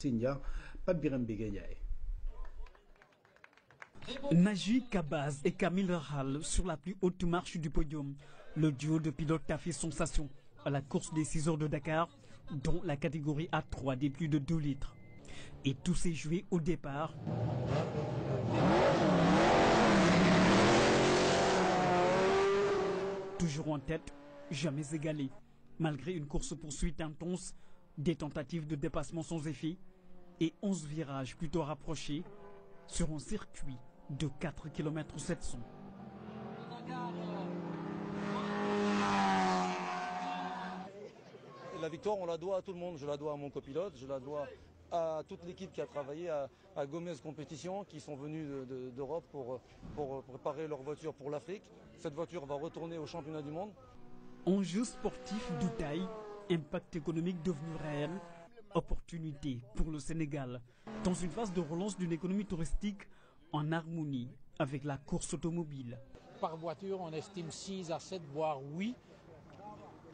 Sindia, Pape Birame Ndiaye. Naji Kabaz et Camille Rahal sur la plus haute marche du podium. Le duo de pilotes a fait sensation à la course des 6 heures de Dakar, dont la catégorie A3 des plus de 2 litres. Et tout s'est joué au départ. Toujours en tête, jamais égalé. Malgré une course-poursuite intense, des tentatives de dépassement sans effet et 11 virages plutôt rapprochés sur un circuit de 4 km 700. La victoire, on la doit à tout le monde. Je la dois à mon copilote, je la dois à toute l'équipe qui a travaillé, à Gomez Compétition, qui sont venus d'Europe pour préparer leur voiture pour l'Afrique. Cette voiture va retourner au championnat du monde. Enjeu sportif de taille, impact économique devenu réel, opportunité pour le Sénégal, dans une phase de relance d'une économie touristique en harmonie avec la course automobile. Par voiture, on estime 6 à 7, voire 8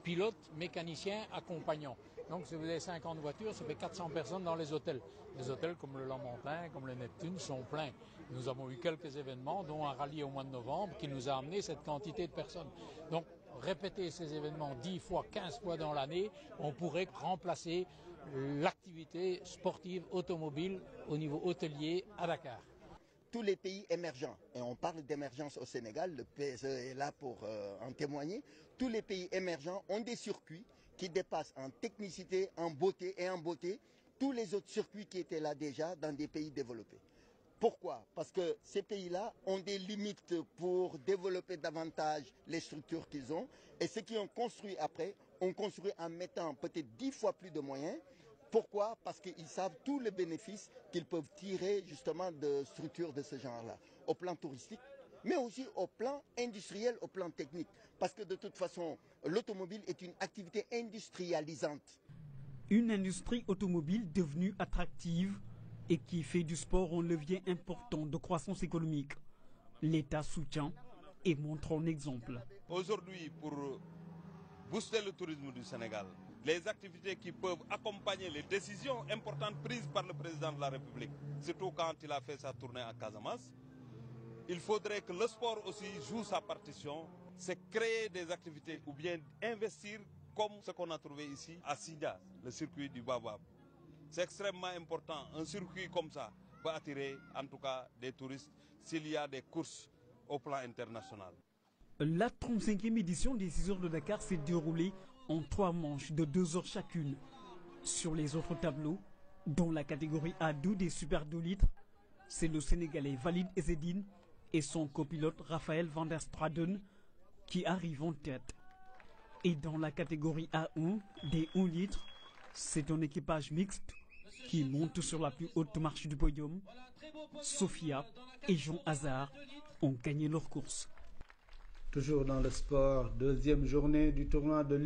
pilotes, mécaniciens, accompagnants. Donc si vous avez 50 voitures, ça fait 400 personnes dans les hôtels. Les hôtels comme le Lamentin, comme le Neptune sont pleins. Nous avons eu quelques événements, dont un rallye au mois de novembre, qui nous a amené cette quantité de personnes. Donc répéter ces événements 10 fois, 15 fois dans l'année, on pourrait remplacer l'activité sportive automobile au niveau hôtelier à Dakar. Tous les pays émergents, et on parle d'émergence au Sénégal, le PSE est là pour en témoigner, tous les pays émergents ont des circuits qui dépassent en technicité, en beauté tous les autres circuits qui étaient là déjà dans des pays développés. Pourquoi? Parce que ces pays-là ont des limites pour développer davantage les structures qu'ils ont, et ceux qui ont construit après ont construit en mettant peut-être 10 fois plus de moyens. Pourquoi? Parce qu'ils savent tous les bénéfices qu'ils peuvent tirer justement de structures de ce genre-là, au plan touristique, mais aussi au plan industriel, au plan technique. Parce que de toute façon, l'automobile est une activité industrialisante. Une industrie automobile devenue attractive et qui fait du sport un levier important de croissance économique. L'État soutient et montre un exemple. Aujourd'hui, pour booster le tourisme du Sénégal, les activités qui peuvent accompagner les décisions importantes prises par le président de la République, surtout quand il a fait sa tournée à Casamance, il faudrait que le sport aussi joue sa partition, c'est créer des activités ou bien investir comme ce qu'on a trouvé ici à Sindia, le circuit du Babab. C'est extrêmement important, un circuit comme ça peut attirer en tout cas des touristes s'il y a des courses au plan international. La 35e édition des 6 heures de Dakar s'est déroulée en 3 manches de 2 heures chacune. Sur les autres tableaux, dont la catégorie A2 des super 2 litres, c'est le Sénégalais Walid Ezzedine et son copilote Raphaël van der Straden qui arrivent en tête. Et dans la catégorie A1 des 1 litre, c'est un équipage mixte qui monte sur la plus haute marche du podium. Sophia et Jean Hazard ont gagné leur course. Toujours dans le sport, deuxième journée du tournoi de